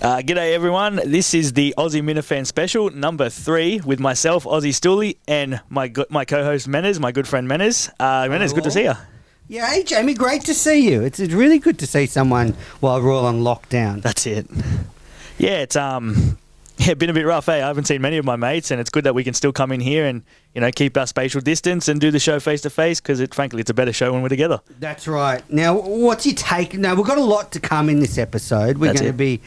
G'day everyone, this is the Aussie Minifan special, number 3, with myself, Aussie Stooley, and my co-host Menners, my good friend Menners. Menners, good to see you. Yeah, hey Jamie, great to see you. It's really good to see someone while we're all on lockdown. That's it. Yeah, it's been a bit rough, I haven't seen many of my mates, and it's good that we can still come in here and, keep our spatial distance and do the show face to face, because frankly, it's a better show when we're together. That's right. Now, what's your take? Now, we've got a lot to come in this episode. We're going to be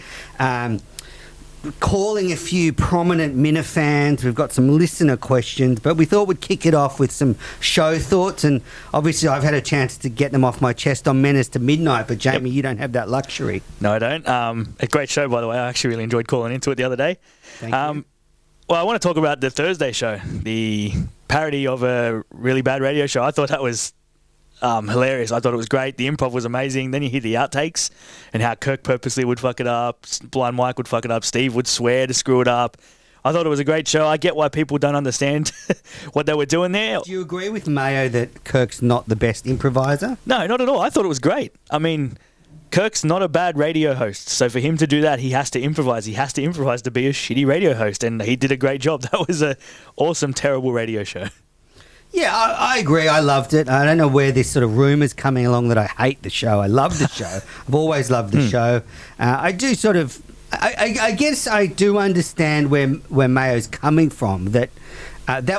calling a few prominent Minifans. We've got some listener questions, but we thought we'd kick it off with some show thoughts, and obviously I've had a chance to get them off my chest on Menace to Midnight, but Jamie, you don't have that luxury. No, I don't. A great show, by the way. I actually really enjoyed calling into it the other day. Thank you. Well, I want to talk about the Thursday show, the parody of a really bad radio show. I thought that was hilarious. I thought it was great. The improv was amazing. Then you hear the outtakes and how Kirk purposely would fuck it up, Blind Mike would fuck it up, Steve would swear to screw it up. I thought it was a great show. I get why people don't understand what they were doing there. Do you agree with Mayo that Kirk's not the best improviser? No, not at all. I thought it was great. I mean, Kirk's not a bad radio host, so for him to do that, he has to improvise. He has to improvise to be a shitty radio host, and he did a great job. That was an awesome, terrible radio show. Yeah, I agree. I loved it. I don't know where this sort of rumour's coming along that I hate the show. I love the show. I've always loved the show. I do sort of... I guess I do understand where Mayo's coming from, that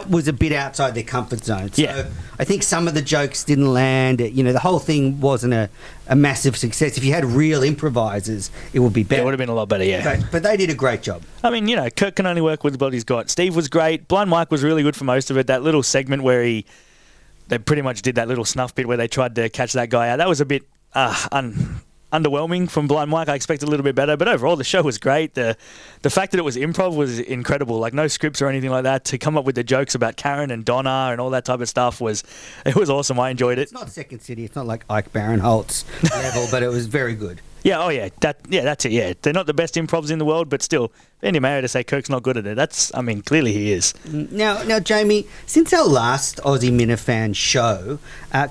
was a bit outside their comfort zone. So yeah. I think some of the jokes didn't land. The whole thing wasn't a massive success. If you had real improvisers, it would be better. It would have been a lot better, yeah. But they did a great job. I mean, Kirk can only work with what he's got. Steve was great. Blind Mike was really good for most of it. That little segment where they pretty much did that little snuff bit where they tried to catch that guy out. That was a bit underwhelming from Blind Mike. I expected a little bit better, but overall the show was great. The fact that it was improv was incredible. Like, no scripts or anything like that. To come up with the jokes about Karen and Donna and all that type of stuff was awesome. I enjoyed it. It's not Second City. It's not like Ike Barinholtz level, but it was very good. Yeah, oh yeah, that's it. Yeah, they're not the best improvs in the world, but still, Andy Mayo to say Kirk's not good at it. Clearly he is. Now, Jamie, since our last Aussie Minifan show,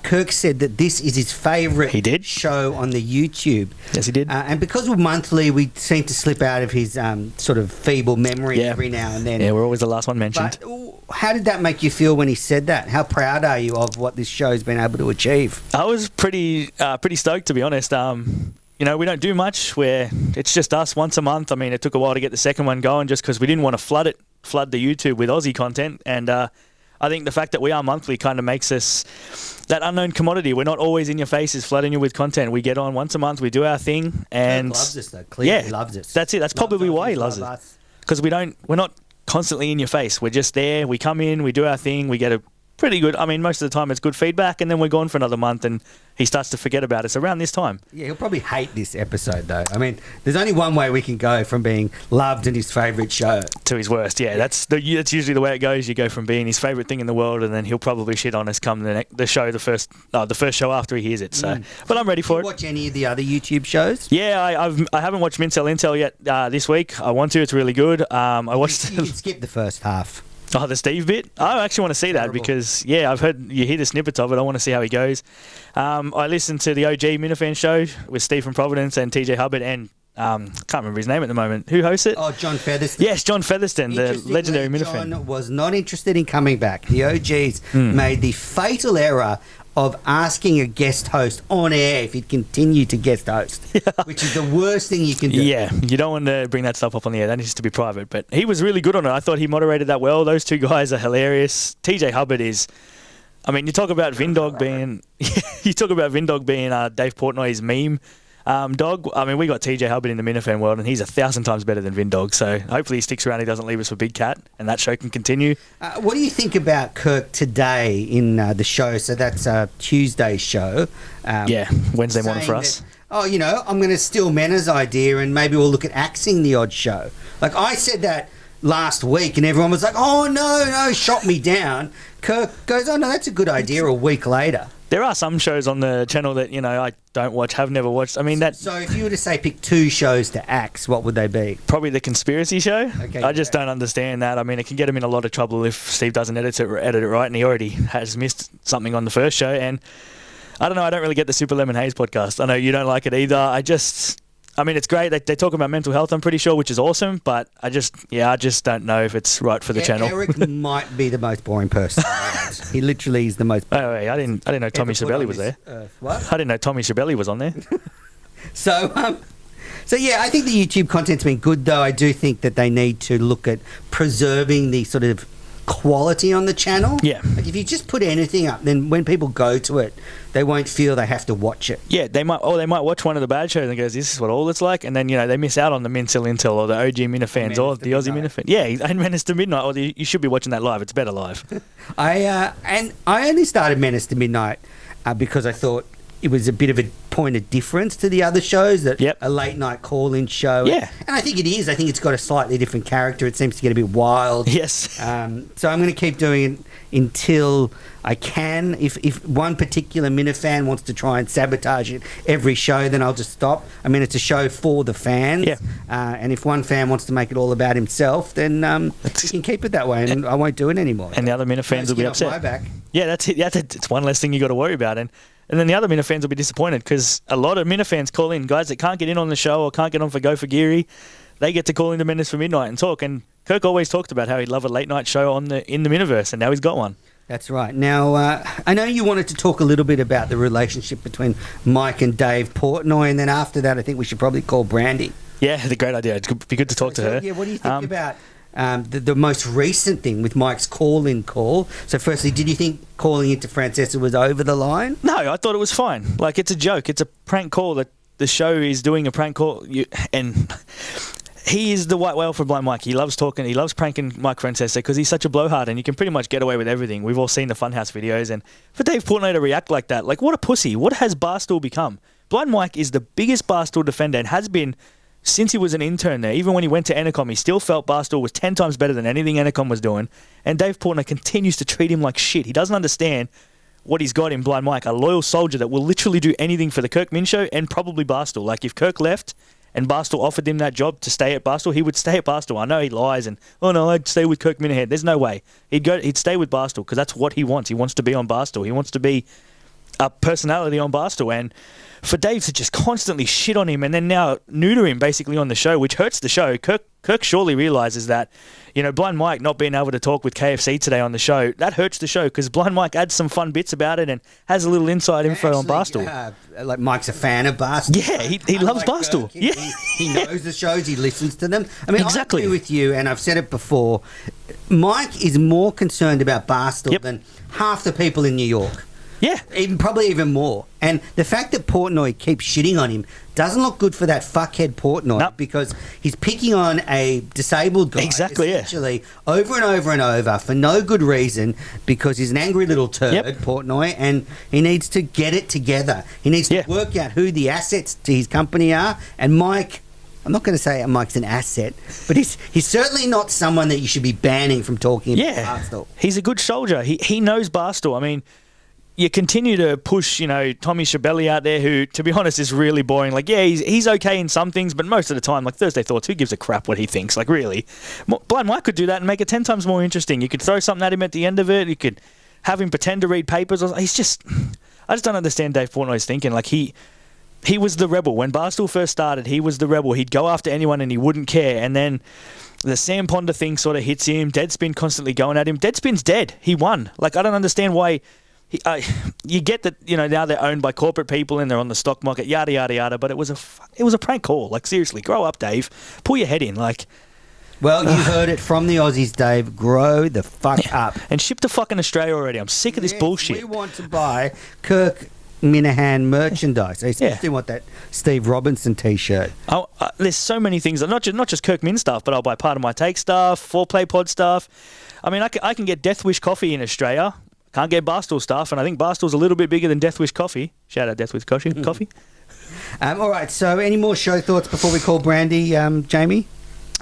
Kirk said that this is his favourite show on the YouTube. Yes, he did. And because we're monthly, we seem to slip out of his sort of feeble memory every now and then. Yeah, we're always the last one mentioned. But how did that make you feel when he said that? How proud are you of what this show's been able to achieve? I was pretty stoked, to be honest. We don't do much where it's just us once a month. I mean, it took a while to get the second one going just because we didn't want to flood the YouTube with Aussie content. And I think the fact that we are monthly kind of makes us that unknown commodity. We're not always in your faces flooding you with content. We get on once a month, we do our thing. And Kirk loves us, though. Clearly loves us. That's it. That's probably why he loves us. Because we're not constantly in your face. We're just there. We come in, we do our thing, we get a pretty good. I mean, most of the time it's good feedback, and then we're gone for another month, and he starts to forget about us around this time. Yeah, he'll probably hate this episode, though. I mean, there's only one way we can go from being loved in his favourite show to his worst. Yeah, that's usually the way it goes. You go from being his favourite thing in the world, and then he'll probably shit on us come the first show after he hears it. So, but I'm ready for it. Watch any of the other YouTube shows? Yeah, I haven't watched Mincel Intel yet this week. I want to. It's really good. I watched. You skip the first half. Oh, the Steve bit? I actually want to see that because, I've heard you hear the snippets of it. I want to see how he goes. I listened to the OG Minifan show with Steve from Providence and TJ Hubbard and can't remember his name at the moment. Who hosts it? Oh, John Featherston. Yes, John Featherston, the legendary Minifan. John was not interested in coming back. The OGs made the fatal error of asking a guest host on air if he'd continue to guest host, which is the worst thing you can do. Yeah, you don't want to bring that stuff up on the air. That needs to be private. But he was really good on it. I thought he moderated that well. Those two guys are hilarious. TJ Hubbard is... I mean, you talk about Vindog being... Dave Portnoy's meme dog. I mean, we got TJ Hubbard in the Minifan world, and he's 1,000 times better than Vindog. So hopefully he sticks around. He doesn't leave us for Big Cat, and that show can continue. What do you think about Kirk today in the show? So that's Tuesday's show. Wednesday morning for us. I'm going to steal Mena's idea, and maybe we'll look at axing the odd show. Like I said that last week, and everyone was like, "Oh no!" Shot me down. Kirk goes, "Oh no, that's a good idea." A week later. There are some shows on the channel that, I don't watch, have never watched. I mean, that... So if you were to say pick 2 shows to axe, what would they be? Probably the conspiracy show. Okay, I just don't understand that. I mean, it can get him in a lot of trouble if Steve doesn't edit it right, and he already has missed something on the first show. And I don't know, I don't really get the Super Lemon Haze podcast. I know you don't like it either. I mean, it's great. They talk about mental health, I'm pretty sure, which is awesome. But I just don't know if it's right for the channel. Eric might be the most boring person. He literally is the most. Oh, wait, I didn't know Tommy Schiavelli was there. What? I didn't know Tommy Schiavelli was on there. So yeah, I think the YouTube content's been good, though. I do think that they need to look at preserving the sort of quality on the channel. Yeah. Like if you just put anything up, then when people go to it, they won't feel they have to watch it. Yeah, they might watch one of the bad shows and goes, "This is what all it's like," and then they miss out on the Mintel Intel or the OG Minifans or the Aussie Minifan. Yeah, and Menace to Midnight. Or you should be watching that live. It's better live. I only started Menace to Midnight because I thought it was a bit of a point of difference to the other shows, that a late night call-in show. Yeah. And I think it is. I think it's got a slightly different character. It seems to get a bit wild. Yes. So I'm going to keep doing it until I can. If one particular Minifan wants to try and sabotage it every show, then I'll just stop. I mean, it's a show for the fans. Yeah. And if one fan wants to make it all about himself, then you can keep it that way, and I won't do it anymore. And the other Minifans will be upset. My back. Yeah, that's it. It's one less thing you got to worry about. And then the other Minifans will be disappointed because a lot of Minifans call in, guys that can't get in on the show or can't get on for Go for Geary. They get to call into Menace for Midnight and talk. And Kirk always talked about how he'd love a late night show in the Miniverse, and now he's got one. That's right. Now, I know you wanted to talk a little bit about the relationship between Mike and Dave Portnoy, and then after that, I think we should probably call Brandy. Yeah, it's a great idea. It'd be good to talk to her. Yeah, what do you think about the most recent thing with Mike's call-in call? So firstly, did you think calling into Francesa was over the line? No, I thought it was fine. Like, it's a joke. It's a prank call that the show is doing a prank call. And he is the white whale for Blind Mike. He loves talking. He loves pranking Mike Francesa because he's such a blowhard and you can pretty much get away with everything. We've all seen the Funhouse videos. And for Dave Portnoy to react like that, like, what a pussy. What has Barstool become? Blind Mike is the biggest Barstool defender and has been since he was an intern there. Even when he went to Entercom, he still felt Barstool was 10 times better than anything Entercom was doing. And Dave Portnoy continues to treat him like shit. He doesn't understand what he's got in Blind Mike, a loyal soldier that will literally do anything for the Kirk Min Show and probably Barstool. Like, if Kirk left and Barstool offered him that job to stay at Barstool, he would stay at Barstool. I know he lies and, oh no, I'd stay with Kirk Minahan. There's no way. He'd stay with Barstool because that's what he wants. He wants to be on Barstool. He wants to be a personality on Barstool. And for Dave to just constantly shit on him and then now neuter him basically on the show, which hurts the show. Kirk surely realizes that, Blind Mike not being able to talk with KFC today on the show, that hurts the show because Blind Mike adds some fun bits about it and has a little inside info on Barstool. Like, Mike's a fan of Barstool. Yeah, he loves Barstool. He knows the shows, he listens to them. I mean, exactly. I agree with you, and I've said it before. Mike is more concerned about Barstool than half the people in New York. Yeah. Probably even more. And the fact that Portnoy keeps shitting on him doesn't look good for that fuckhead Portnoy because he's picking on a disabled guy essentially over and over and over for no good reason because he's an angry little turd, Portnoy, and he needs to get it together. He needs to work out who the assets to his company are. And Mike, I'm not going to say Mike's an asset, but he's certainly not someone that you should be banning from talking about Barstool. He's a good soldier. He knows Barstool. I mean, you continue to push, Tommy Schiavelli out there, who, to be honest, is really boring. Like, yeah, he's okay in some things, but most of the time, like Thursday Thoughts, who gives a crap what he thinks? Like, really? Blind Mike could do that and make it 10 times more interesting. You could throw something at him at the end of it. You could have him pretend to read papers. I just don't understand Dave Portnoy's thinking. Like, he was the rebel. When Barstool first started, he was the rebel. He'd go after anyone and he wouldn't care. And then the Sam Ponder thing sort of hits him. Deadspin constantly going at him. Deadspin's dead. He won. Like, I don't understand why. You get that, now they're owned by corporate people and they're on the stock market, yada yada yada. But it was a prank call. Like, seriously, grow up, Dave. Pull your head in. Like, well, you heard it from the Aussies, Dave. Grow the fuck up and ship to fucking Australia already. I'm sick of this bullshit. We want to buy Kirk Minahan merchandise. I especially want that Steve Robinson T-shirt. There's so many things. Not just Kirk Min stuff, but I'll buy Part of My Take stuff, Foreplay Pod stuff. I mean, I can get Death Wish coffee in Australia. Can't get Barstool stuff, and I think Barstool's a little bit bigger than Death Wish Coffee. Shout out Death Wish Coffee. All right, so any more show thoughts before we call Brandy, Jamie?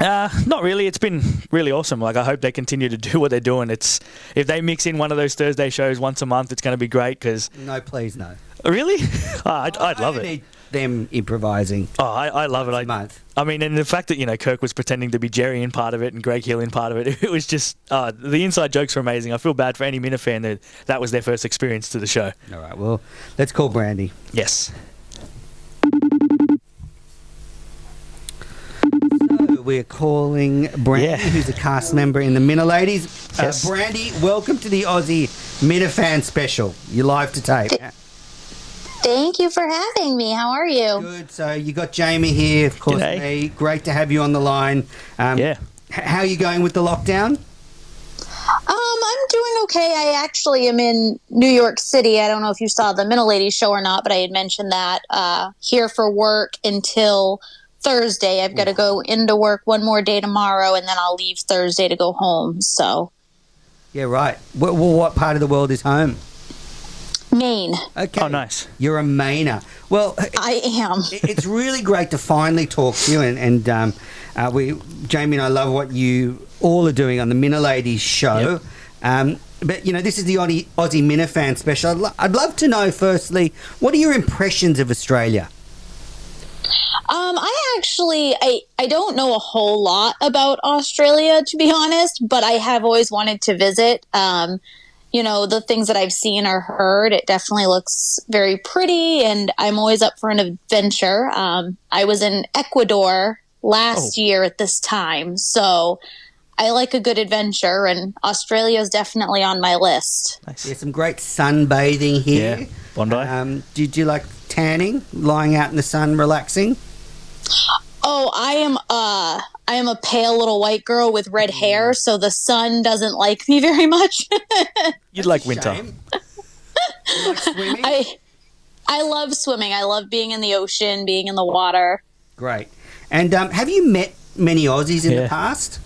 Not really. It's been really awesome. Like, I hope they continue to do what they're doing. If they mix in one of those Thursday shows once a month, it's going to be great. Cause no, please, no. Really? I'd love it. Need them improvising. Oh, I love it. I mean, and the fact that Kirk was pretending to be Jerry in part of it and Greg Hill in part of it, it was just the inside jokes were amazing. I feel bad for any Minifan that was their first experience to the show. All right, well, let's call Brandy. Yes. We're calling Brandy, Yeah. who's a cast member in the Miniladies. Yes. Brandy, welcome to the Aussie Minifan special. You're live to tape. Thank you for having me. How are you? Good. So you got Jamie here, of course. G'day. Me. Great to have you on the line. Yeah. How are you going with the lockdown? I'm doing okay. I actually am in New York City. I don't know if you saw the Middle Ladies show or not, but I had mentioned that here for work until Thursday. I've got to go into work one more day tomorrow, and then I'll leave Thursday to go home. So, Yeah, right. What part of the world is home? Maine. Okay. Oh, nice. You're a Mainer. Well, I am. it's really great to finally talk to you, and Jamie and I love what you all are doing on the Miniladies show. But you know, this is the Aussie Minifan special. I'd love to know, firstly, what are your impressions of Australia? I don't know a whole lot about Australia, to be honest, but I have always wanted to visit. The things that I've seen or heard, it definitely looks very pretty, and I'm always up for an adventure. I was in Ecuador last year at this time, so I like a good adventure, and Australia is definitely on my list. Nice. There's some great sunbathing here. Yeah. Bondi. Do you like tanning, lying out in the sun, relaxing? Oh, I am a pale little white girl with red hair, so the sun doesn't like me very much. You'd like winter. Shame. You like swimming? I love swimming. I love being in the ocean, being in the water. Great. And have you met many Aussies in the Yeah. past?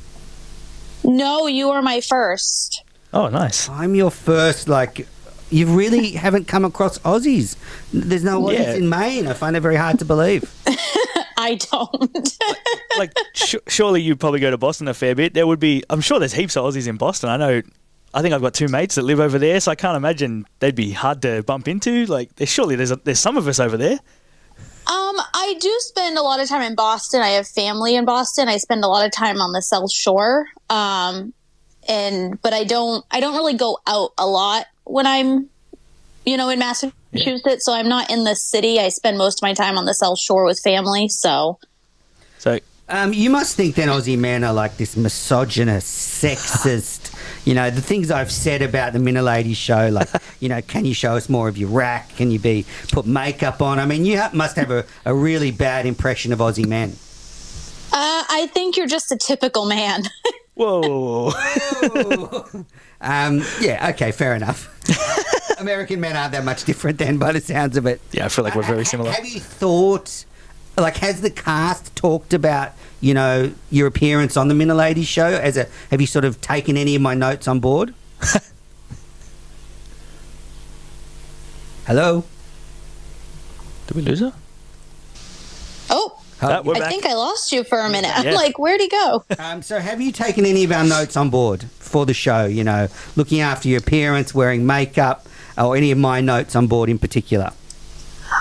No, you are my first. Oh, nice. I'm your first, you really haven't come across Aussies. There's no Aussies Yeah. in Maine. I find it very hard to believe. I don't. Like, surely you probably go to Boston a fair bit. There would be, I'm sure there's heaps of Aussies in Boston. I think I've got two mates that live over there, so I can't imagine they'd be hard to bump into. Like, there's some of us over there. I do spend a lot of time in Boston. I have family in Boston. I spend a lot of time on the South Shore. But I don't really go out a lot when I'm, in Massachusetts. Yeah. So I'm not in the city. I spend most of my time on the South Shore with family. So You must think then Aussie men are like this misogynist, sexist. The things I've said about the Miniladies show, like, can you show us more of your rack? Can you put makeup on? I mean, you must have a really bad impression of Aussie men. I think you're just a typical man. Whoa. Yeah, okay, fair enough. American men aren't that much different then, by the sounds of it. Yeah, I feel like we're very similar. Have you thought, has the cast talked about, your appearance on the Miniladies show? Have you sort of taken any of my notes on board? Hello? Did we lose her? Oh, We're I back. think I lost you for a minute. I'm Yeah. like, where'd he go? So have you taken any of our notes on board for the show? Looking after your appearance, wearing makeup, or any of my notes on board in particular?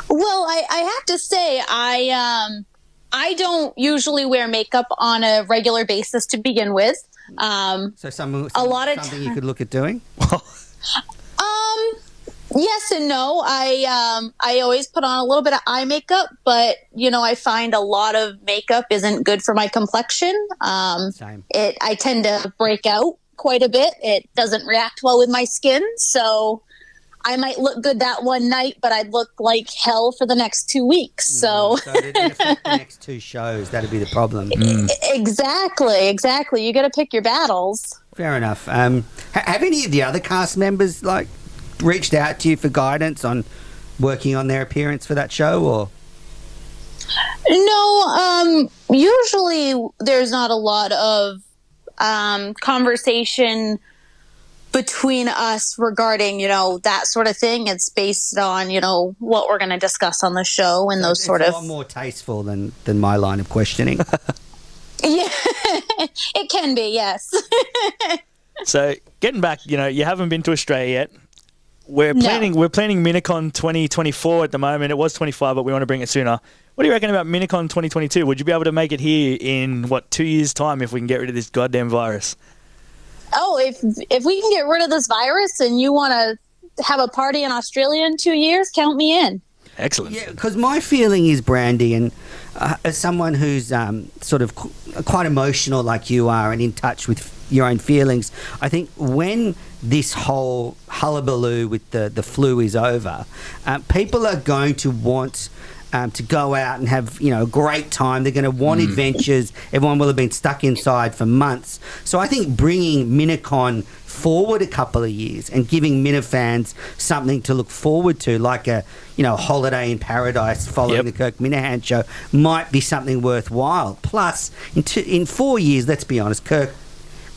Well, I have to say, I don't usually wear makeup on a regular basis to begin with. So a lot of something you could look at doing? Yes and no. I always put on a little bit of eye makeup, but I find a lot of makeup isn't good for my complexion. Same. I tend to break out quite a bit. It doesn't react well with my skin, so I might look good that one night, but I'd look like hell for the next 2 weeks. So it'd affect the next two shows. That'd be the problem. Exactly. You got to pick your battles. Fair enough. Have any of the other cast members reached out to you for guidance on working on their appearance for that show, or? No, usually there's not a lot of conversation between us regarding, that sort of thing. It's based on, what we're going to discuss on the show and those sort It's of... a lot more tasteful than my line of questioning. Yeah, it can be, yes. So, getting back, you haven't been to Australia yet. We're planning Minicon 2024 at the moment. It was 25, but we want to bring it sooner. What do you reckon about Minicon 2022? Would you be able to make it here in 2 years' time if we can get rid of this goddamn virus? Oh, if we can get rid of this virus and you want to have a party in Australia in 2 years, count me in. Excellent. Yeah, because my feeling is, Brandy, and as someone who's sort of quite emotional like you are and in touch with your own feelings, I think when this whole hullabaloo with the flu is over, people are going to want to go out and have a great time. They're going to want adventures. Everyone will have been stuck inside for months. So I think bringing Minicon forward a couple of years and giving Minifans something to look forward to, like a holiday in paradise following the Kirk Minahan show, might be something worthwhile. Plus, in 4 years, let's be honest, Kirk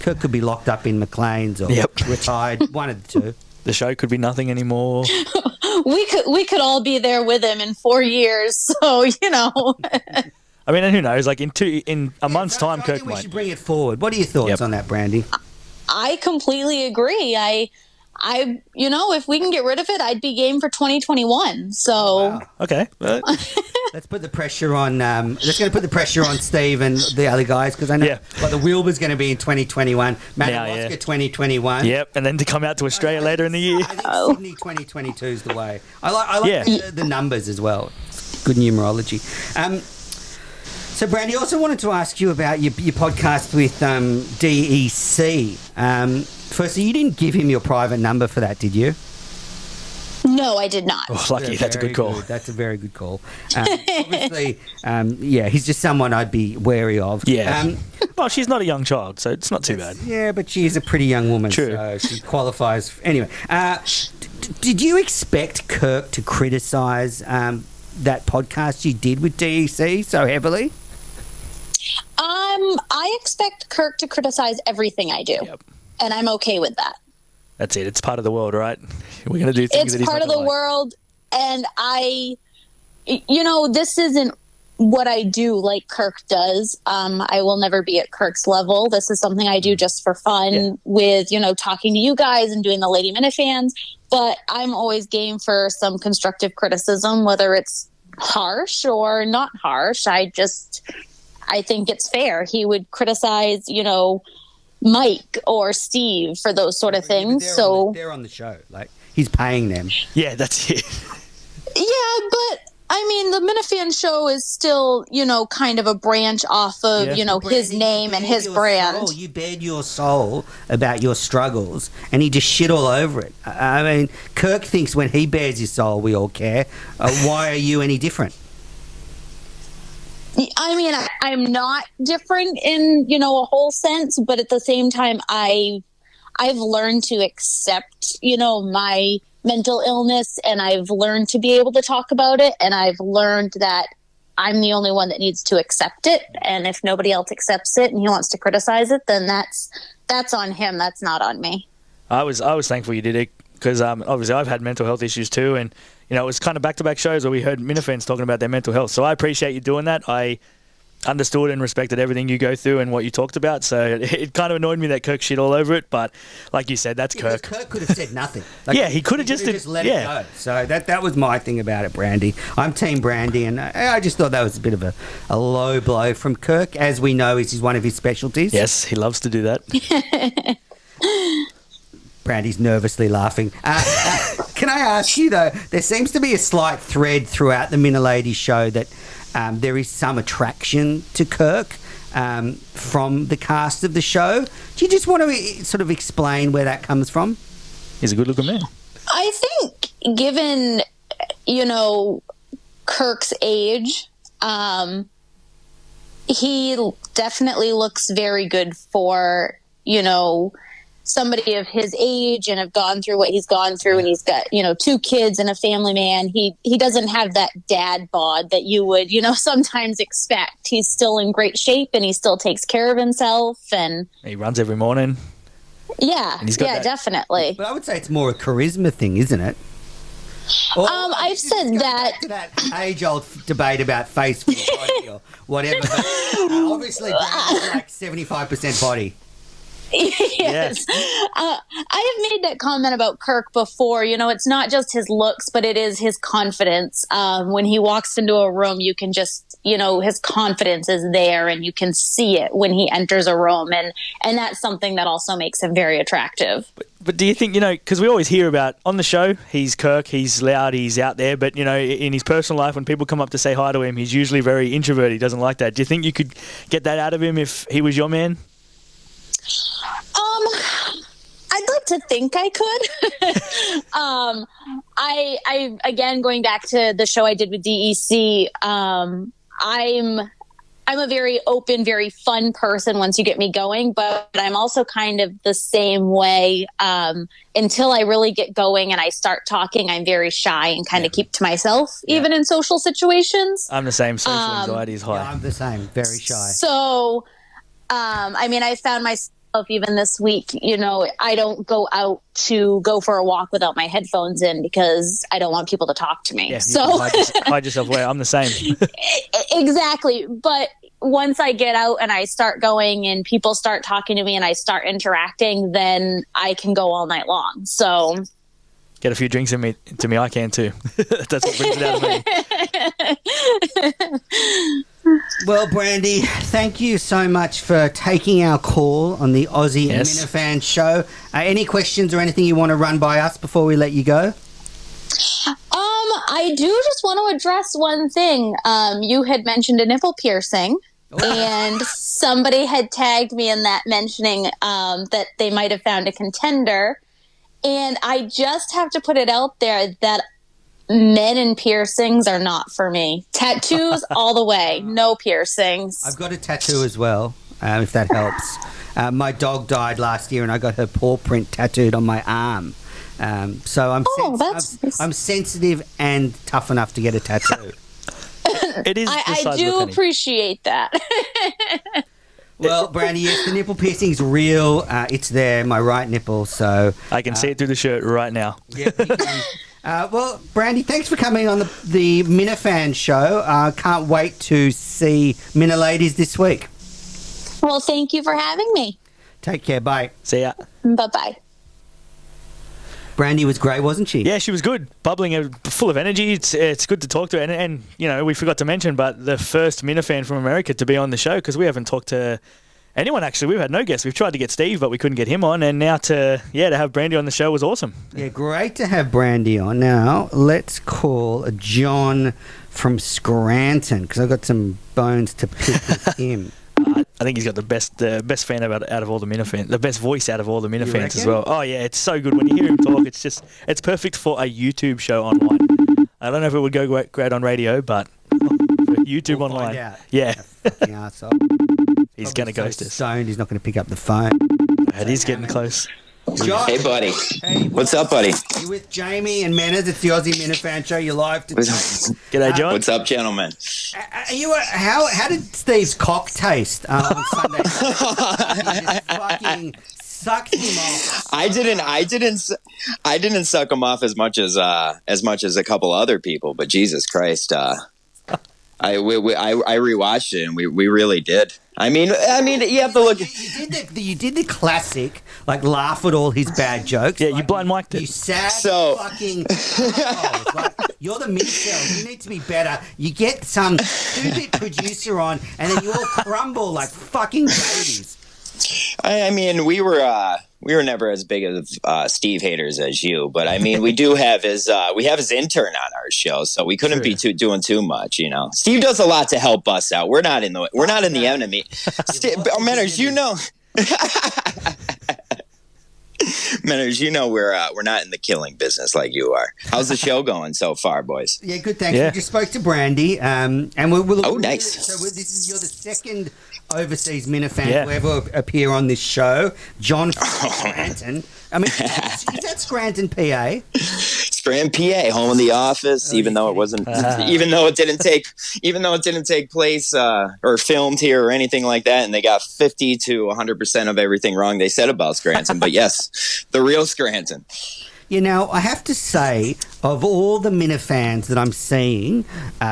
could be locked up in McLean's or retired, one of the two. The show could be nothing anymore. We could all be there with him in 4 years, so I mean, and who knows? Like in a month's time, I Kirk think we might. should bring it forward. What are your thoughts on that, Brandy? I completely agree. I if we can get rid of it, I'd be game for 2021. So Wow. Okay. Let's put the pressure on. Let's going to put the pressure on Steve and the other guys, because I know the Wilbur's going to be in 2021. Madawaska 2021. Yep, and then to come out to Australia later in the year. I think Sydney 2022 is the way. I like the numbers as well. Good numerology. So, Brandy, I also wanted to ask you about your podcast with DEC. Firstly, you didn't give him your private number for that, did you? no, I did not. Oh, lucky. That's a good call. That's a very good call. Obviously, he's just someone I'd be wary of. Yeah. Well, she's not a young child, so it's not too bad. Yeah, but she is a pretty young woman. True. So she qualifies. Anyway, did you expect Kirk to criticise that podcast you did with DEC so heavily? I expect Kirk to criticize everything I do, and I'm okay with that. That's it. It's part of the world, right? We're going to do things. It's part of the world, and this isn't what I do like Kirk does. I will never be at Kirk's level. This is something I do just for fun with, talking to you guys and doing the Lady Minifans. But I'm always game for some constructive criticism, whether it's harsh or not harsh. I think it's fair. He would criticize, Mike or Steve for those sort of things. They're on the show. Like, he's paying them. Yeah, that's it. Yeah, but I mean, the Minifan show is still, kind of a branch off of, his name and his brand. You bared your soul about your struggles, and he just shit all over it. I mean, Kirk thinks when he bares his soul, we all care. Why are you any different? I mean, I'm not different in, a whole sense, but at the same time, I've learned to accept, my mental illness, and I've learned to be able to talk about it, and I've learned that I'm the only one that needs to accept it, and if nobody else accepts it and he wants to criticize it, then that's on him. That's not on me. I was thankful you did it, because obviously I've had mental health issues too, and it was kind of back-to-back shows where we heard Minifans talking about their mental health. So I appreciate you doing that. I understood and respected everything you go through and what you talked about. So it kind of annoyed me that Kirk shit all over it. But like you said, that's Kirk. Kirk could have said nothing. He could have just let it go. So that was my thing about it, Brandy. I'm Team Brandy, and I just thought that was a bit of a low blow from Kirk. As we know, is one of his specialties. Yes, he loves to do that. Brandy's nervously laughing. Can I ask you, though, there seems to be a slight thread throughout the Minilady show that there is some attraction to Kirk from the cast of the show. Do you just want to sort of explain where that comes from? He's a good-looking man. I think given, Kirk's age, he definitely looks very good for, somebody of his age and have gone through what he's gone through, and he's got 2 kids and a family man. He doesn't have that dad bod that you would sometimes expect. He's still in great shape, and he still takes care of himself, and he runs every morning. Definitely. But I would say it's more a charisma thing, isn't it? I've said that. To that age-old debate about face for body or whatever. But, obviously, Brandy's like 75% body. Yes. I have made that comment about Kirk before. It's not just his looks, but it is his confidence. When he walks into a room, you can just, his confidence is there, and you can see it when he enters a room. And that's something that also makes him very attractive. But do you think, because we always hear about on the show, he's Kirk, he's loud, he's out there, but, in his personal life, when people come up to say hi to him, he's usually very introverted. He doesn't like that. Do you think you could get that out of him if he was your man? I'd like to think I could. I again, going back to the show I did with DEC, I'm a very open, very fun person once you get me going, but I'm also kind of the same way. Until I really get going and I start talking, I'm very shy and kind of keep to myself, even in social situations. I'm the same. Social anxiety is high. Yeah, I'm the same. Very shy. So, I found myself even this week, I don't go out to go for a walk without my headphones in because I don't want people to talk to me. Yeah, so hide yourself away. I'm the same. Exactly. But once I get out and I start going and people start talking to me and I start interacting, then I can go all night long. So get a few drinks in me, I can too. That's what brings it out of me. Well, Brandy, thank you so much for taking our call on the Aussie Minifan show. Any questions or anything you want to run by us before we let you go? I do just want to address one thing. You had mentioned a nipple piercing, and somebody had tagged me in that mentioning that they might have found a contender. And I just have to put it out there that men and piercings are not for me. Tattoos all the way, no piercings. I've got a tattoo as well, if that helps. My dog died last year and I got her paw print tattooed on my arm. So I'm sensitive and tough enough to get a tattoo. It is. I do appreciate that. Well, Brandy, yes, the nipple piercing's real. It's there, my right nipple. So I can see it through the shirt right now. Yep. Well, Brandy, thanks for coming on the Minifan show. Can't wait to see Miniladies this week. Well, thank you for having me. Take care. Bye. See ya. Bye-bye. Brandy was great, wasn't she? Yeah, she was good, bubbling, full of energy. It's good to talk to her. And we forgot to mention, but the first Minifan from America to be on the show, because we haven't talked to anyone, actually. We've had no guests. We've tried to get Steve, but we couldn't get him on. And now to have Brandy on the show was awesome. Yeah, great to have Brandy on. Now, let's call John from Scranton, because I've got some bones to pick with him. I think he's got the best fan out of all the Minifans, the best voice out of all the Minifans as well. Oh yeah, it's so good when you hear him talk. It's perfect for a YouTube show online. I don't know if it would go great on radio, but YouTube online, yeah. Fucking arsehole. He's going to ghost us. Stoned, he's not going to pick up the phone. It is getting close. John. Hey, buddy. Hey, what's up, buddy? You're with Jamie and Manners. It's the Aussie Minifan show. You're live today. G'day, John. What's up, gentlemen? How did Steve's cock taste on Sunday? He just fucking sucked him off. I didn't suck him off as much as a couple other people, but Jesus Christ, I rewatched it and we really did. I mean, you have to look. You did the classic, like laugh at all his bad jokes. Yeah, you blind mic'd it. You sad fucking. Like, you're the mid-shells. You need to be better. You get some 2-bit producer on, and then you all crumble like fucking babies. I mean, we were never as big of Steve haters as you, but I mean, we do have his intern on our show, so we couldn't be doing too much, you know. Steve does a lot to help us out. We're not in the enemy. Manners, you know. Manners, you know we're not in the killing business like you are. How's the show going so far, boys? Yeah, good. Thanks. We just spoke to Brandy, and we'll nice. So you're the second overseas Minifan to ever appear on this show. John from Scranton. I mean, is that Scranton, PA? Scranton, PA, home of The Office. Even though it didn't take place or filmed here or anything like that, and they got 50 to 100% of everything wrong they said about Scranton. But yes, the real Scranton. You know, I have to say, of all the Minifans that I'm seeing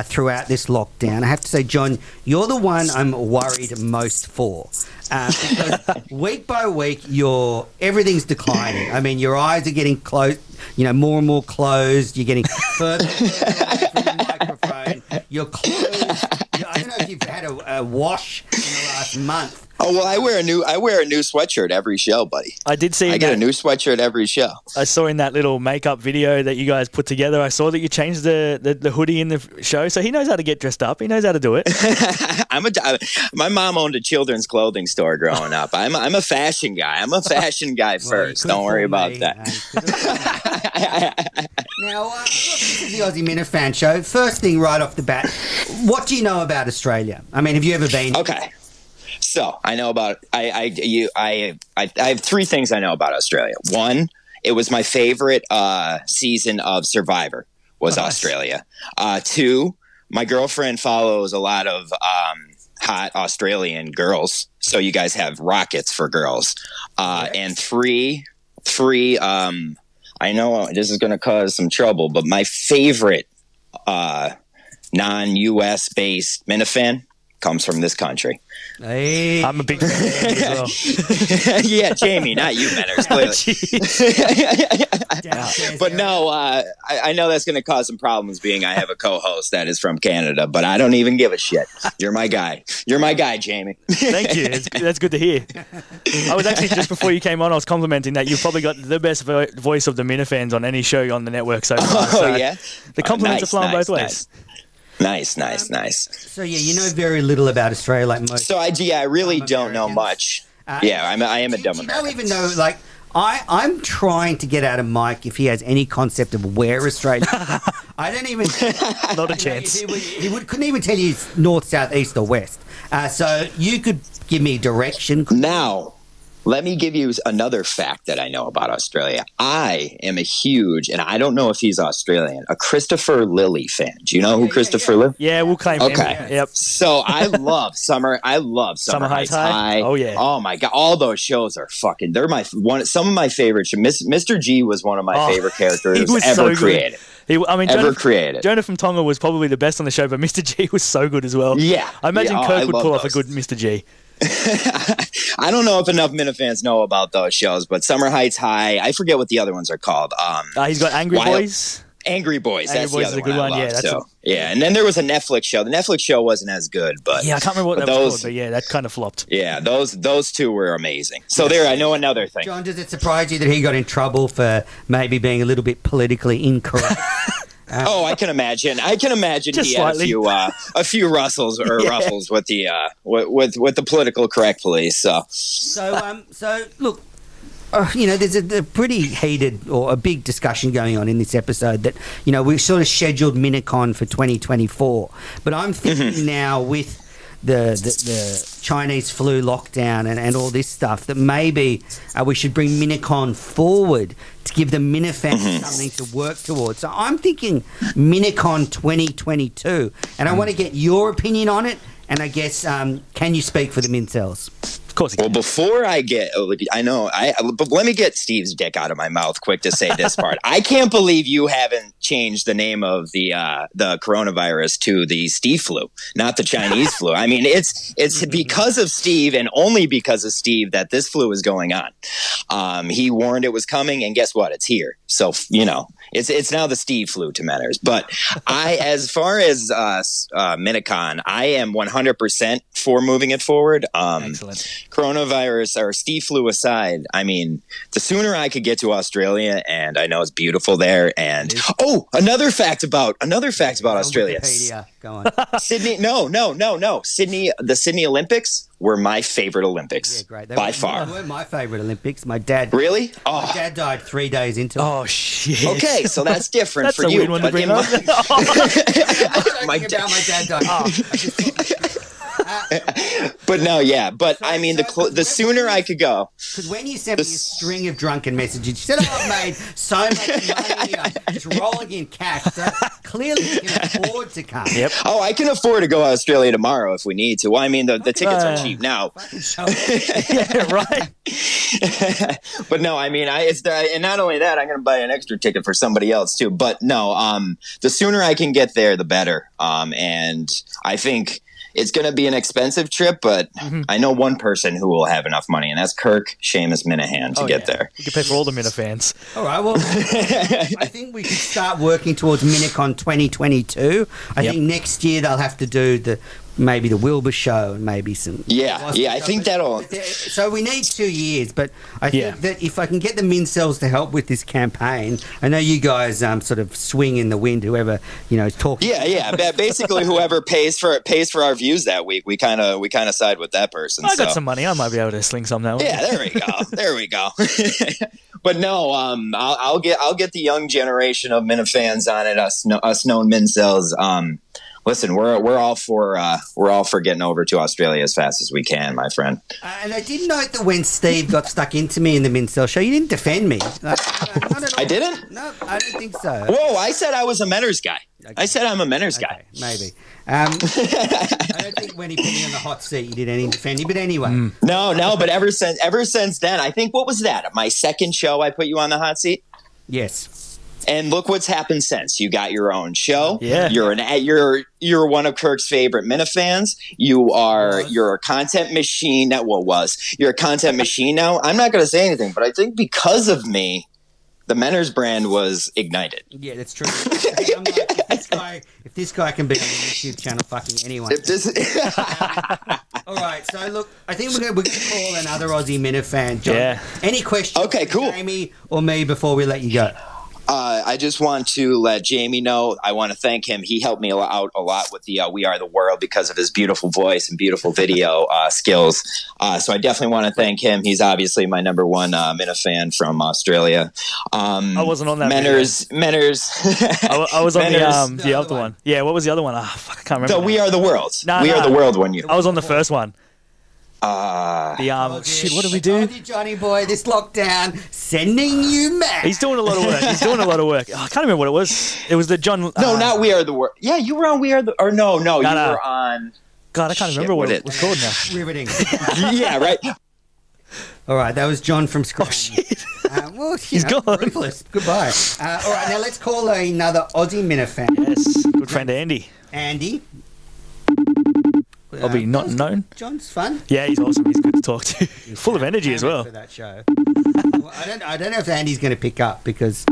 throughout this lockdown, I have to say, John, you're the one I'm worried most for. Because week by week, everything's declining. I mean, your eyes are getting closed, more and more closed. You're getting further away from the microphone. Your clothes, I don't know if you've had a wash in the last month. Oh well, I wear a new sweatshirt every show, buddy. I did see. I get a new sweatshirt every show. I saw in that little makeup video that you guys put together. I saw that you changed the hoodie in the show, so he knows how to get dressed up. He knows how to do it. My mom owned a children's clothing store growing up. I'm a fashion guy. I'm a fashion guy first. Don't worry about that. Now, this is the Aussie Minifan show. First thing right off the bat, what do you know about Australia? I mean, have you ever been? Okay. So I know about I have three things I know about Australia. One, it was my favorite season of Survivor was Australia. Two, my girlfriend follows a lot of hot Australian girls, so you guys have rockets for girls. And three, I know this is going to cause some trouble, but my favorite non-US based Minifan comes from this country. Hey. I'm a big fan as well. Yeah, Jamie, not you, Manners, clearly. But no, I know that's going to cause some problems being I have a co-host that is from Canada, but I don't even give a shit. You're my guy. You're my guy, Jamie. Thank you. That's good to hear. I was actually, just before you came on, I was complimenting that you've probably got the best voice of the Minifans on any show on the network so far. Oh, yeah? The compliments are flowing both ways. Nice. So yeah, you know very little about Australia, like most. So I really don't know much. I am a dumb American. I don't even know. Like I'm trying to get out of Mike if he has any concept of where Australia. I don't even. Not a chance. He couldn't even tell you north, south, east, or west. So you could give me direction. Now, let me give you another fact that I know about Australia. I am a huge, and I don't know if he's Australian, a Christopher Lilly fan. Do you know who Christopher Lilly? Yeah, we'll claim him. Okay. Yep. So I love Summer Heights High. Oh yeah. Oh my God. All those shows are fucking. They're some of my favorite. Mr. G was one of my favorite characters ever created. Jonah from Tonga was probably the best on the show, but Mr. G was so good as well. Yeah. I imagine Kirk would pull off a good Mr. G. I don't know if enough Minifans know about those shows, but Summer Heights High, I forget what the other ones are called. He's got Angry Boys. Angry Boys, that's the other is a good one. Yeah, and then there was a Netflix show. The Netflix show wasn't as good, but yeah, I can't remember what that was called, but yeah, that kind of flopped. Yeah, those two were amazing. So there, I know another thing. John, does it surprise you that he got in trouble for maybe being a little bit politically incorrect? I can imagine. Just he had a few ruffles with the with the political correct police. So look, there's a pretty heated or a big discussion going on in this episode that we sort of scheduled Minicon for 2024, but I'm thinking now with the Chinese flu lockdown and all this stuff that maybe we should bring Minicon forward to give the Minifans something to work towards. So I'm thinking Minicon 2022, and I want to get your opinion on it. And I guess, can you speak for the Mincels? Of course. Well, before I get, but let me get Steve's dick out of my mouth quick to say this part. I can't believe you haven't changed the name of the coronavirus to the Steve flu, not the Chinese flu. I mean, it's because of Steve and only because of Steve that this flu is going on. He warned it was coming, and guess what? It's here. So it's now the Steve flu to Manners. But as far as Minicon, I am 100% for moving it forward. Excellent. Coronavirus or Steve flu aside, I mean, the sooner I could get to Australia, and I know it's beautiful there. And another fact about Australia. Wikipedia. Go on. Sydney. No. Sydney. The Sydney Olympics were my favorite Olympics. Yeah, great. By far. They weren't my favorite Olympics. My dad. Really? My dad died 3 days into it. Oh shit. Okay, so that's different That's for a you. weird one to bring up. My dad died. But no, yeah. But I mean, the sooner I could go. Because when you sent me a string of drunken messages, you said, "Oh, I've made so much money, I'm just rolling in cash." So clearly, you can afford to come. Yep. Oh, I can afford to go to Australia tomorrow if we need to. Well, I mean, the tickets are cheap now. Yeah, right. But no, I mean, and not only that, I'm going to buy an extra ticket for somebody else too. But no, the sooner I can get there, the better. And I think it's going to be an expensive trip, but I know one person who will have enough money, and that's Kirk Seamus Minahan to get there. You can pay for all the Minifans. All right, well, I think we could start working towards Minicon 2022. I think next year they'll have to do maybe the Wilbur show and maybe some... Yeah, I think that'll... So we need 2 years, but I think that if I can get the Mincels to help with this campaign, I know you guys sort of swing in the wind, whoever, is talking. Yeah. Basically, whoever pays for our views that week, we kind of side with that person. I got some money. I might be able to sling some now. Yeah, there we go. But no, I'll get the young generation of Minifans on it. Us known Mincels. Listen, we're all for getting over to Australia as fast as we can, my friend. And I did note that when Steve got stuck into me in the Mincel show, you didn't defend me. I didn't? No, I don't think so. Whoa, I said I was a Menners guy. Okay. I said I'm a Menners guy. Maybe. I don't think when he put me on the hot seat, you did any defending. But anyway. No. But ever since then, I think, what was that? My second show, I put you on the hot seat? Yes. And look what's happened since. You got your own show. Yeah. You're one of Kirk's favorite Minifans. You're a content machine. You're a content machine now. I'm not going to say anything, but I think because of me, the Menners brand was ignited. Yeah, that's true. I'm like, if this guy can be on the YouTube channel, fucking anyone. All right, so look, I think we're going to call another Aussie Minifan. John, any questions? Okay, cool. Jamie or me before we let you go? I just want to let Jamie know. I want to thank him. He helped me out a lot with the We Are the World because of his beautiful voice and beautiful video skills. So I definitely want to thank him. He's obviously my number one Minifan from Australia. I wasn't on that. Menners. I was on the other one. Yeah, what was the other one? I can't remember. So We Are the World. We Are the World one. I was on the first one. Shit, what did we do? Johnny boy, this lockdown sending you mad. He's doing a lot of work. Oh, I can't remember what it was. It was the John. No, not We Are the World. Yeah, you were on We Are the. Or no, you were on. God, I can't remember what it was called now. Riveting. Yeah, right. All right, that was John from Scranton. Oh shit. He's gone. Ruthless. Goodbye. All right, now let's call another Aussie Minifan. Yes, good friend Andy. Andy. I'll be not known. John's fun. Yeah, he's awesome. He's good to talk to. Full of energy as well. For that show. Well, I don't know if Andy's going to pick up because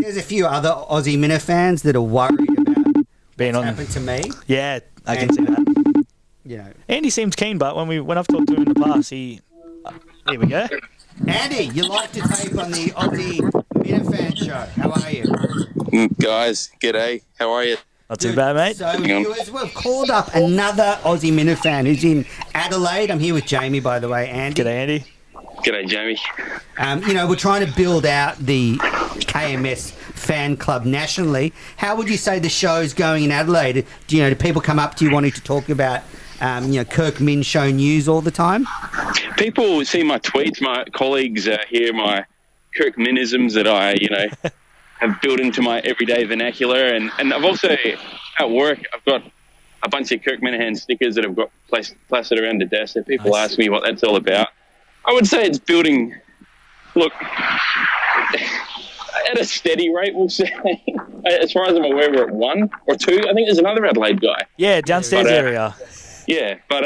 there's a few other Aussie Minifans that are worried about being what's happened to me. Yeah, I can see that. Andy seems keen, but when I've talked to him in the past, here we go. Andy, you like to tape on the Aussie Minifan show. How are you? Guys, g'day. How are you? Not too bad, mate. So viewers, we've called up another Aussie Minifan who's in Adelaide. I'm here with Jamie, by the way. Andy. G'day, Andy. G'day, Jamie. We're trying to build out the KMS fan club nationally. How would you say the show's going in Adelaide? Do people come up to you wanting to talk about, Kirk Min show news all the time? People see my tweets. My colleagues hear my Kirk Minisms that I, have built into my everyday vernacular. And I've also, at work, I've got a bunch of Kirk Minahan stickers that I've got plastered around the desk that people ask me what that's all about. I would say it's building, look, at a steady rate, we'll say. As far as I'm aware, we're at 1 or 2. I think there's another Adelaide guy. Yeah, downstairs area. Yeah, but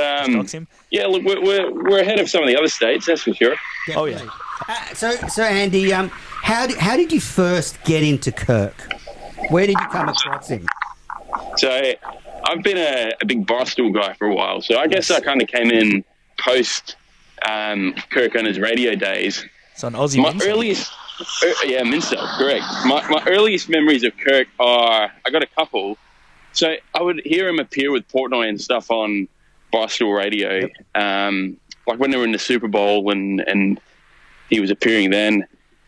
yeah, look, we're ahead of some of the other states, that's for sure. Definitely. Oh yeah. So Andy, how did you first get into Kirk? Where did you come across him? So I've been a big Barstool guy for a while. So I guess I kind of came in post Kirk on his radio days. So an Aussie. My earliest, Mincel, correct. My earliest memories of Kirk are, I got a couple. So I would hear him appear with Portnoy and stuff on Barstool Radio, like when they were in the Super Bowl and he was appearing then.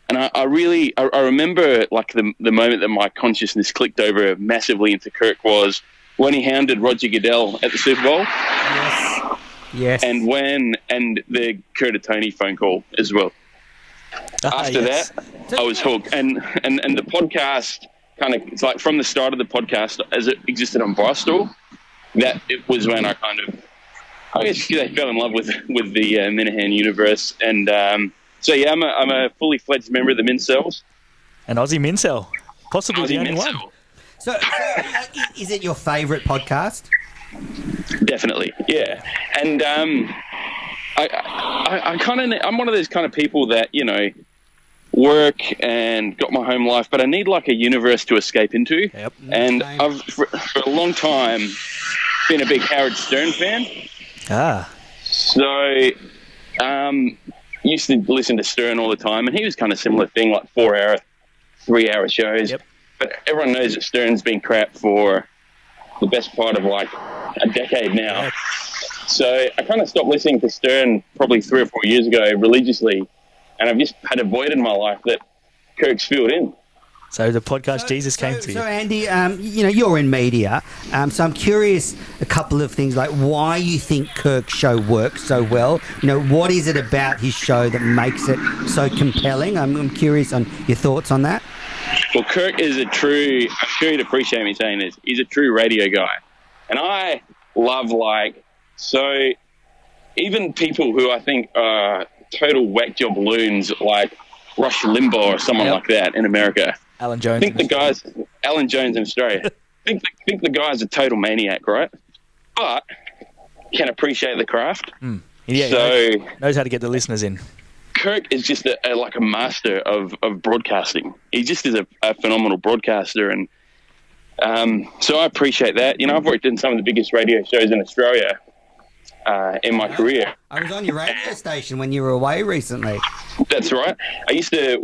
And I remember like the moment that my consciousness clicked over massively into Kirk was when he hounded Roger Goodell at the Super Bowl. Yes. Yes. and the Curtatone phone call as well. After yes. that, I was hooked, and the podcast kind of, it's like from the start of the podcast as it existed on Barstool, that it was when I kind of, I guess I fell in love with the Minifan universe, and so yeah, I'm a fully fledged member of the Mincels. An Aussie Mincel, possibly Aussie the only one. Mincel. So is it your favourite podcast? Definitely, yeah. And I kind of, I'm one of those kind of people that, you know, work and got my home life, but I need like a universe to escape into. Yep. And I've for a long time been a big Howard Stern fan. So used to listen to Stern all the time, and he was kind of similar thing, like 4-hour, 3-hour shows. Yep. But everyone knows that Stern's been crap for the best part of like a decade now. Yep. So I kind of stopped listening to Stern probably 3 or 4 years ago religiously, and I've just had a void in my life that Kirk's filled in. So the podcast Jesus came to you. So Andy, you know, you're in media, so I'm curious a couple of things, like why you think Kirk's show works so well. You know, what is it about his show that makes it so compelling? I'm curious on your thoughts on that. Well, Kirk is I'm sure you'd appreciate me saying this, he's a true radio guy. And I love, so even people who I think are total whack job loons, like Rush Limbaugh or someone like that in America. Alan Jones. Alan Jones in Australia. think the guy's a total maniac, right? But can appreciate the craft. Yeah, so knows how to get the listeners in. Kirk is just like a master of broadcasting. He just is a phenomenal broadcaster, and so I appreciate that. You know, I've worked in some of the biggest radio shows in Australia in my career. I was on your radio station when you were away recently. That's right. I used to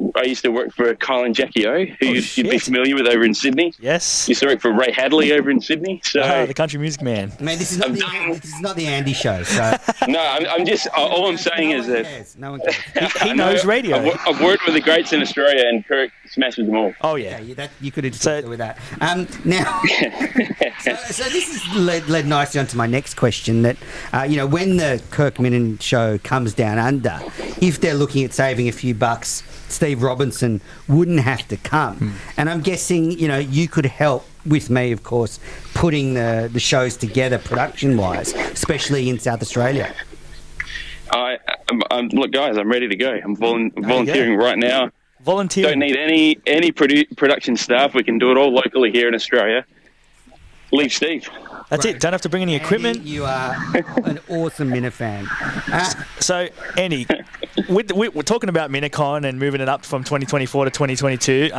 work for Kyle and Jackie O, who you'd be familiar with over in Sydney. Yes. Used to work for Ray Hadley over in Sydney. So the country music man. I mean, this is not the Andy show. So no, I'm just all I'm saying is that no one cares. He knows radio. I've worked with the greats in Australia, and Kirk smashes them all. Oh yeah. You could have just with that. Now, so this has led nicely onto my next question. That you know, when the Kirk Minnan show comes down under, if they're looking at saving a few bucks, Steve Robinson wouldn't have to come. And I'm guessing, you know, you could help with me, of course, putting the shows together production-wise, especially in South Australia. Look, guys, I'm ready to go. I'm volunteering right now. Volunteering. Don't need any production staff. We can do it all locally here in Australia. Leave Steve. That's it. Don't have to bring any equipment. Andy, you are an awesome Minifan. So, Andy, we're talking about Minicon and moving it up from 2024 to 2022.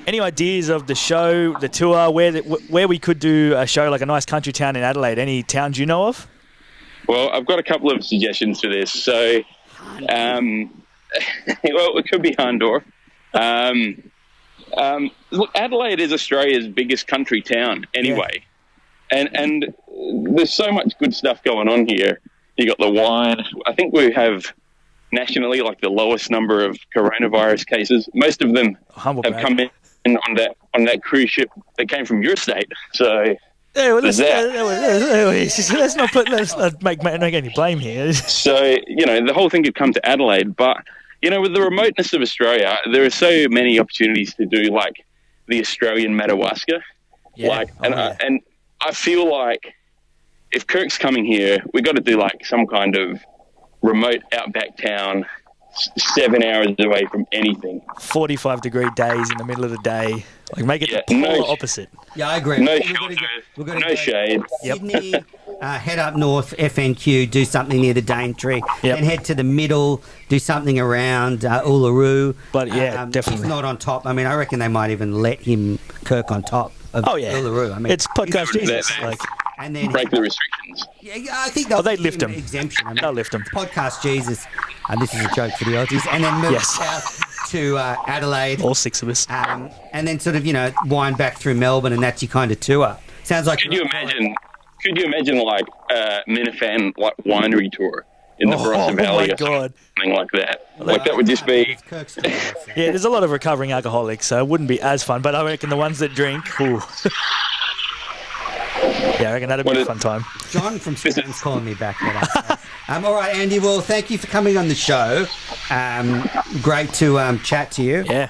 Any ideas of the show, the tour, where we could do a show like a nice country town in Adelaide? Any towns you know of? Well, I've got a couple of suggestions for this. So, well, it could be Hahndorf. Look, Adelaide is Australia's biggest country town anyway. Yeah. And there's so much good stuff going on here. You got the wine. I think we have nationally like the lowest number of coronavirus cases. Most of them come in on that cruise ship that came from your state. So let's not make any blame here. So, you know, the whole thing could come to Adelaide, but you know, with the remoteness of Australia, there are so many opportunities to do like the Australian Madawaska. Yeah. And I feel like if Kirk's coming here, we got to do like some kind of remote outback town, 7 hours away from anything. 45-degree days in the middle of the day. Like make it the polar opposite. Yeah, I agree. No shelter, no shade. Sydney, head up north, FNQ, do something near the Daintree, then head to the middle, do something around Uluru. But yeah, definitely. He's not on top. I mean, I reckon they might even let Kirk on top of Uluru. I mean, it's podcast Jesus. And then break the restrictions. Yeah, I think they'd lift him. Exemption. I mean, they'll lift him. Podcast Jesus. This is a joke for the Aussies. And then move south to Adelaide. All six of us. And then sort of, you know, wind back through Melbourne, and that's your kind of tour. Sounds like. Could you imagine like Minifan like winery tour in the Barossa Valley or something like that? Like that would just be. Yeah, there's a lot of recovering alcoholics, so it wouldn't be as fun. But I reckon the ones that drink. Yeah, I reckon that'd be a fun time. John from Sydney's calling me back. All right, Andy. Well, thank you for coming on the show. Great to chat to you. Yeah.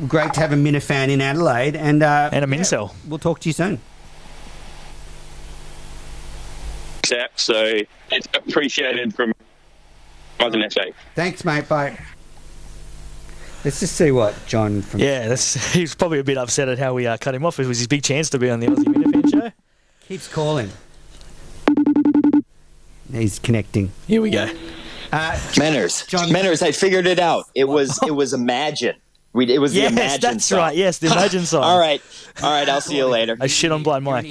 Great to have a Minifan in Adelaide. And a Minicell. We'll talk to you soon. So it's appreciated from SA. Thanks, mate. Bye. Let's just see what John from... Yeah, he's probably a bit upset at how we cut him off. It was his big chance to be on the Aussie Minifan show. Keeps calling. He's connecting. Here we go. Manners, I figured it out. It was Imagine. It was the Imagine that's song. right. Yes, the Imagine song. All right. I'll see you later. I shit on Blind Mike.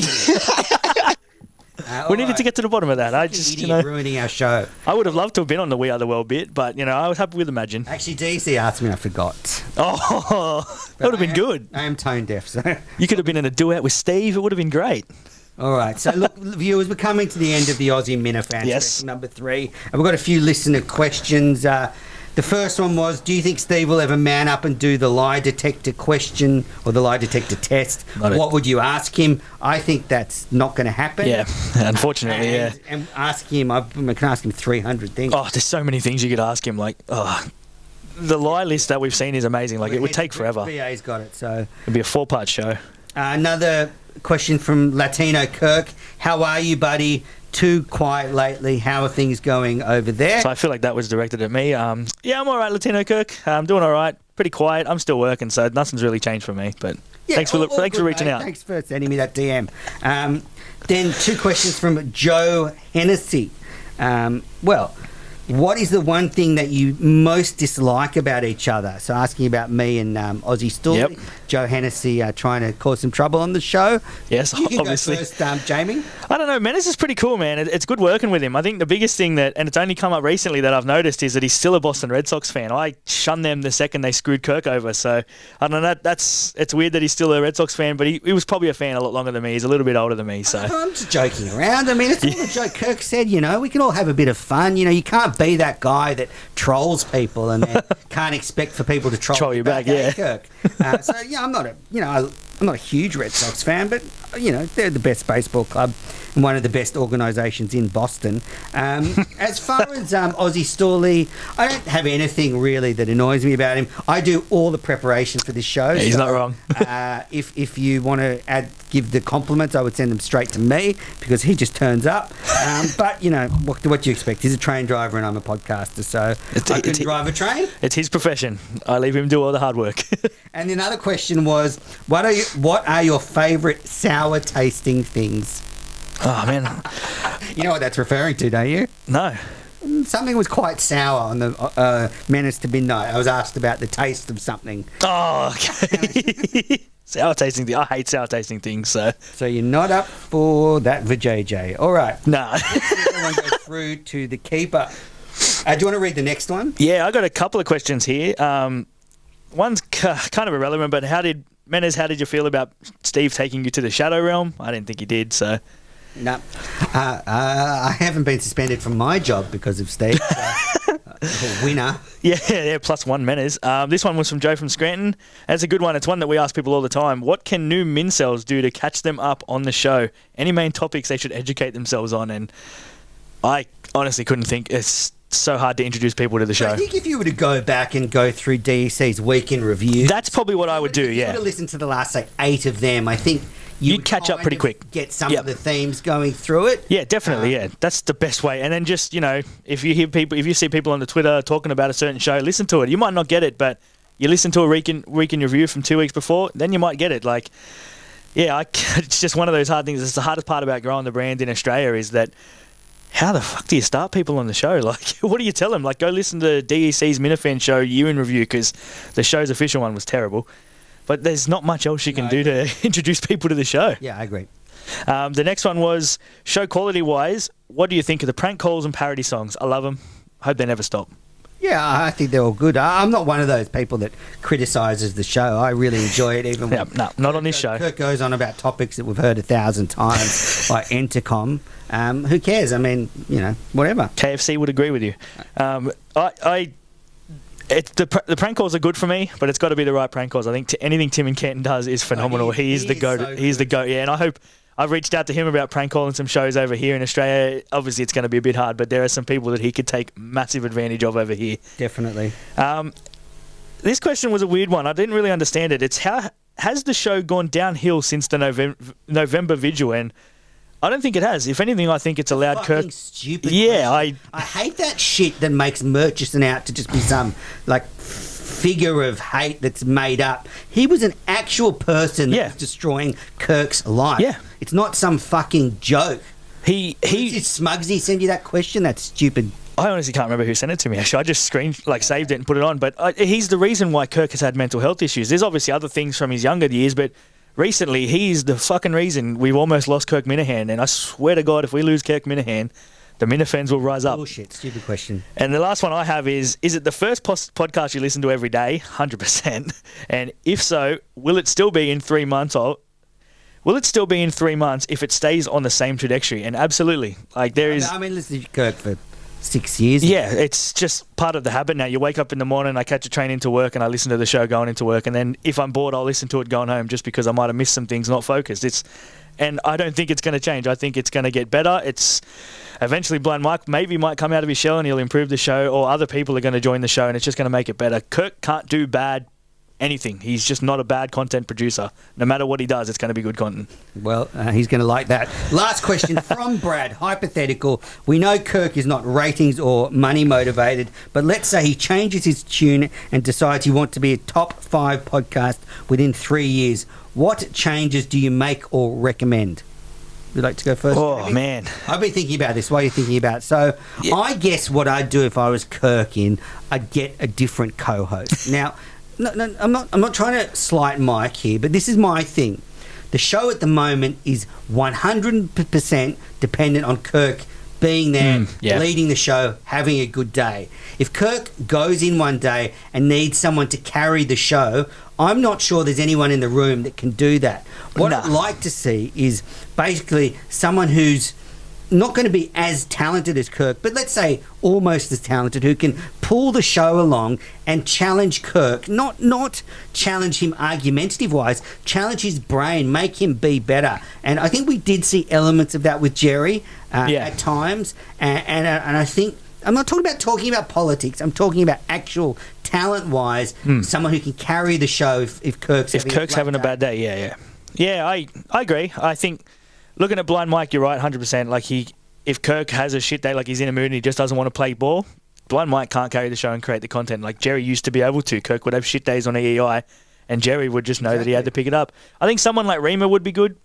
We needed to get to the bottom of that. I just, ruining our show. I would have loved to have been on the We Are the World bit, but I was happy with Imagine. Actually, DC asked me, I forgot. Oh, that would have been good. I am tone deaf, so You could have been in a duet with Steve. It would have been great. all right. So look, viewers, we're coming to the end of the Aussie Minifan Yes. number 3, and we've got a few listener questions. The first one was, do you think Steve will ever man up and do the lie detector question or the lie detector test? What would you ask him? I think that's not going to happen. Yeah, unfortunately, And ask him, I can ask him 300 things. Oh, there's so many things you could ask him. Like, the lie list that we've seen is amazing. Like, it would take forever. VA's got it, so... It'd be a 4-part show. Another question from Latino Kirk. How are you, buddy? Too quiet lately. How are things going over there? So I feel like that was directed at me. Yeah, I'm all right, Latino Kirk. I'm doing all right. Pretty quiet. I'm still working, so nothing's really changed for me. But thanks for reaching out. Thanks for sending me that DM. Then 2 questions from Joe Hennessy. What is the one thing that you most dislike about each other? So asking about me and Aussie Story. Yep. Joe Hennessy trying to cause some trouble on the show. Yes, you can obviously. Go first, Jamie. I don't know. Menace is pretty cool, man. It's good working with him. I think the biggest thing and it's only come up recently that I've noticed, is that he's still a Boston Red Sox fan. I shunned them the second they screwed Kirk over. So I don't know. It's weird that he's still a Red Sox fan, but he was probably a fan a lot longer than me. He's a little bit older than me. So I'm just joking around. I mean, it's all the joke. Kirk said, we can all have a bit of fun. You can't be that guy that trolls people and then can't expect for people to troll you back. Yeah, Kirk. I'm not I'm not a huge Red Sox fan, but they're the best baseball club and one of the best organisations in Boston. As far as Aussie Storley, I don't have anything really that annoys me about him. I do all the preparation for this show. Yeah, he's not wrong. If you want to give the compliments, I would send them straight to me because he just turns up. But what do you expect? He's a train driver and I'm a podcaster, so I can drive a train. It's his profession. I leave him do all the hard work. And another question was, what are your favourite sour tasting things? Oh man, you know what that's referring to, don't you? No. Something was quite sour on the Menace to Midnight. I was asked about the taste of something. Oh, okay. Sour tasting things. I hate sour tasting things. So you're not up for that for JJ. All right. No. Everyone go through to the keeper. Do you want to read the next one? Yeah, I got a couple of questions here. One's kind of irrelevant, but how did you feel about Steve taking you to the Shadow Realm? I didn't think he did, so... No. I haven't been suspended from my job because of Steve. A winner. Yeah, +1 Menace. This one was from Joe from Scranton. And it's a good one. It's one that we ask people all the time. What can new Mincels do to catch them up on the show? Any main topics they should educate themselves on? And I honestly couldn't think. It's so hard to introduce people to the show. I think if you were to go back and go through DEC's week in review... That's probably what I would do, If you yeah. were to listen to the last, 8 of them, I think... You'd catch up pretty quick. Get some of the themes going through it. Yeah, definitely. Yeah, that's the best way. And then just if you see people on the Twitter talking about a certain show, listen to it. You might not get it, but you listen to a week in review from 2 weeks before, then you might get it. Like, yeah, it's just one of those hard things. It's the hardest part about growing the brand in Australia is that how the fuck do you start people on the show? Like, what do you tell them? Like, go listen to DEC's Minifan show year in review because the show's official one was terrible. But there's not much else you can do to introduce people to the show. Yeah, I agree. The next one was, show quality-wise, what do you think of the prank calls and parody songs? I love them. Hope they never stop. Yeah, I think they're all good. I'm not one of those people that criticises the show. I really enjoy it, even when... No, not on this show. Kirk goes on about topics that we've heard 1,000 times, like Entercom. Who cares? I mean, whatever. KFC would agree with you. The prank calls are good for me, but it's got to be the right prank calls. I think anything Tim and Kenton does is phenomenal. He's the goat. He's the goat. Yeah, and I I've reached out to him about prank calling some shows over here in Australia. Obviously, it's going to be a bit hard, but there are some people that he could take massive advantage of over here. Definitely. This question was a weird one. I didn't really understand it. It's how has the show gone downhill since the November vigil? And I don't think it has. If anything, I think it's allowed Fucking Kirk. stupid. Yeah, question. I hate that shit that makes Murchison out to just be some like figure of hate that's made up. He was an actual person that was destroying Kirk's life. Yeah. It's not some fucking joke. Did Smugsy send you that question? That's stupid. I honestly can't remember who sent it to me. Actually, I just saved it and put it on. But he's the reason why Kirk has had mental health issues. There's obviously other things from his younger years, but recently he's the fucking reason we've almost lost Kirk Minahan. And I swear to God, if we lose Kirk Minahan, the Minifans will rise up. Bullshit. Stupid question. And the last one I have is it the first podcast you listen to every day? 100%. And if so, will it still be in 3 months? Will it still be in 3 months if it stays on the same trajectory? And absolutely. Like there is. I mean, listen to Kirk for 6 years. Yeah, it's just part of the habit now. You wake up in the morning, I catch a train into work, and I listen to the show going into work. And then if I'm bored, I'll listen to it going home just because I might have missed some things, not focused. And I don't think it's going to change. I think it's going to get better. It's eventually Blind Mike might come out of his shell and he'll improve the show, or other people are going to join the show and it's just going to make it better. Kirk can't do bad anything. He's just not a bad content producer. No matter what he does, it's going to be good content. Well, he's going to like that. Last question from Brad. Hypothetical. We know Kirk is not ratings or money motivated, but let's say he changes his tune and decides he wants to be a top 5 podcast within 3 years. What changes do you make or recommend? Would you like to go first? Oh, maybe? man. I've been thinking about this. What are you thinking about? So I guess what I'd do if I was Kirk I'd get a different co-host. Now, no, I'm not trying to slight Mike here, but this is my thing. The show at the moment is 100% dependent on Kirk being there, leading the show, having a good day. If Kirk goes in one day and needs someone to carry the show, I'm not sure there's anyone in the room that can do that. What I'd like to see is basically someone who's not going to be as talented as Kirk, but let's say almost as talented, who can pull the show along and challenge Kirk, not challenge him argumentative-wise, challenge his brain, make him be better. And I think we did see elements of that with Jerry at times. And I think, I'm not talking about politics, I'm talking about actual talent-wise, someone who can carry the show if Kirk's having a bad day. Yeah, I agree. I think looking at Blind Mike, you're right, 100%. Like if Kirk has a shit day, like he's in a mood and he just doesn't want to play ball, Blind Mike can't carry the show and create the content. Like Jerry used to be able to. Kirk would have shit days on EEI, and Jerry would just know that he had to pick it up. I think someone like Rima would be good.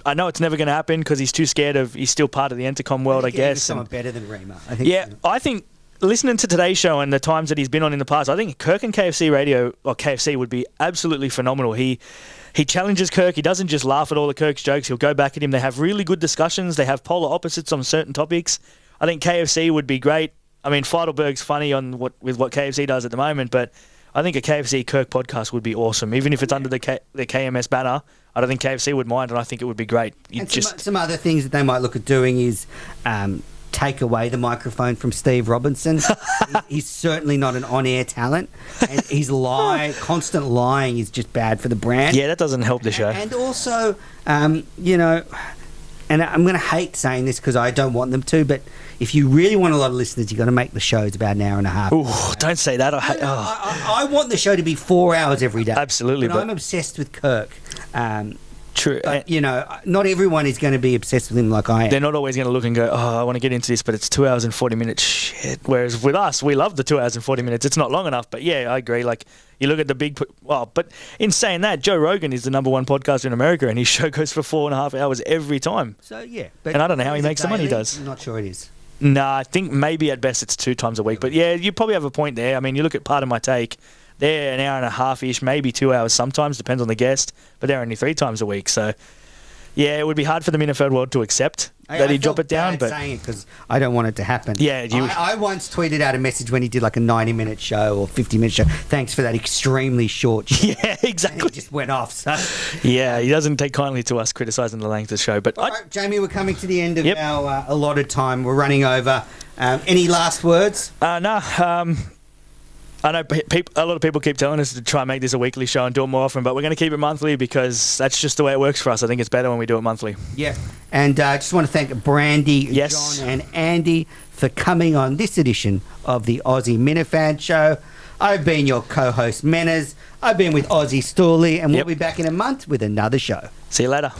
I know it's never going to happen because he's too scared of. He's still part of the Entercom world, I guess. Someone better than Rima. I think. I think listening to today's show and the times that he's been on in the past, I think Kirk and KFC Radio or KFC would be absolutely phenomenal. He challenges Kirk. He doesn't just laugh at all of Kirk's jokes. He'll go back at him. They have really good discussions. They have polar opposites on certain topics. I think KFC would be great. I mean, Feidelberg's funny with what KFC does at the moment, but I think a KFC Kirk podcast would be awesome. Even if it's under the KMS banner, I don't think KFC would mind, and I think it would be great. Some other things that they might look at doing is take away the microphone from Steve Robinson. He's certainly not an on-air talent, and his constant lying is just bad for the brand. Yeah, that doesn't help the show. And also, and I'm going to hate saying this because I don't want them to, but if you really want a lot of listeners, you've got to make the shows about an hour and a half. Ooh, don't say that. I want the show to be 4 hours every day. Absolutely. But I'm obsessed with Kirk. True. But, not everyone is going to be obsessed with him like I am. They're not always going to look and go, I want to get into this, but it's 2 hours and 40 minutes. Shit. Whereas with us, we love the 2 hours and 40 minutes. It's not long enough. But yeah, I agree. Like, you look at the big... but in saying that, Joe Rogan is the #1 podcaster in America, and his show goes for 4.5 hours every time. So, yeah. And I don't know how he makes the money he does. I'm not sure it is. Nah, I think maybe at best it's 2 times a week. But yeah, you probably have a point there. I mean, you look at Part of My Take, they're an hour and a half-ish, maybe 2 hours sometimes, depends on the guest, but they're only 3 times a week. So, yeah, it would be hard for the Minifan world to accept that he'd drop it down. But saying it because I don't want it to happen. Yeah, I once tweeted out a message when he did like a 90-minute show or 50-minute show. Thanks for that extremely short show. Yeah, exactly. And it just went off. So. Yeah, he doesn't take kindly to us criticising the length of the show. But all right, Jamie, we're coming to the end of our allotted time. We're running over. Any last words? No. I know a lot of people keep telling us to try and make this a weekly show and do it more often, but we're going to keep it monthly because that's just the way it works for us. I think it's better when we do it monthly. Yeah. And I just want to thank Brandy, Yes. John, and Andy for coming on this edition of the Aussie Minifan Show. I've been your co-host, Menners. I've been with Aussie Stooley, and we'll Yep. be back in a month with another show. See you later.